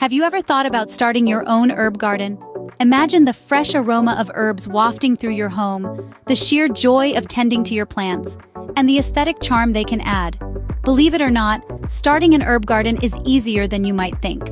Have you ever thought about starting your own herb garden? Imagine the fresh aroma of herbs wafting through your home, the sheer joy of tending to your plants, and the aesthetic charm they can add. Believe it or not, starting an herb garden is easier than you might think.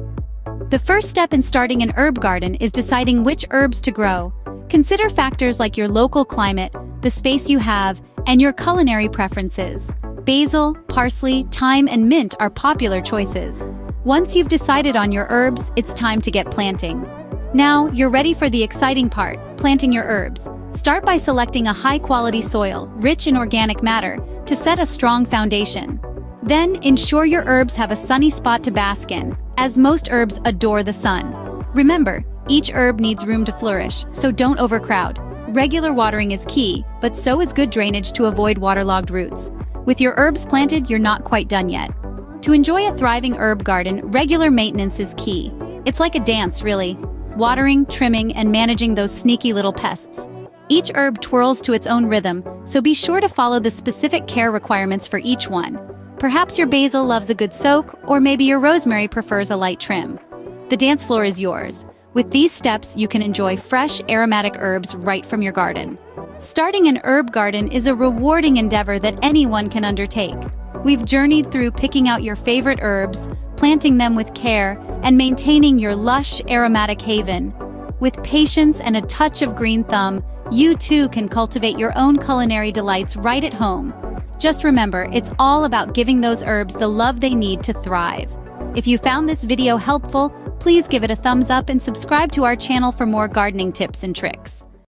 The first step in starting an herb garden is deciding which herbs to grow. Consider factors like your local climate, the space you have, and your culinary preferences. Basil, parsley, thyme, and mint are popular choices. Once you've decided on your herbs, it's time to get planting. Now, you're ready for the exciting part, planting your herbs. Start by selecting a high-quality soil, rich in organic matter, to set a strong foundation. Then, ensure your herbs have a sunny spot to bask in, as most herbs adore the sun. Remember, each herb needs room to flourish, so don't overcrowd. Regular watering is key, but so is good drainage to avoid waterlogged roots. With your herbs planted, you're not quite done yet. To enjoy a thriving herb garden, regular maintenance is key. It's like a dance, really. Watering, trimming, and managing those sneaky little pests. Each herb twirls to its own rhythm, so be sure to follow the specific care requirements for each one. Perhaps your basil loves a good soak, or maybe your rosemary prefers a light trim. The dance floor is yours. With these steps, you can enjoy fresh, aromatic herbs right from your garden. Starting an herb garden is a rewarding endeavor that anyone can undertake. We've journeyed through picking out your favorite herbs, planting them with care, and maintaining your lush, aromatic haven. With patience and a touch of green thumb, you too can cultivate your own culinary delights right at home. Just remember, it's all about giving those herbs the love they need to thrive. If you found this video helpful, please give it a thumbs up and subscribe to our channel for more gardening tips and tricks.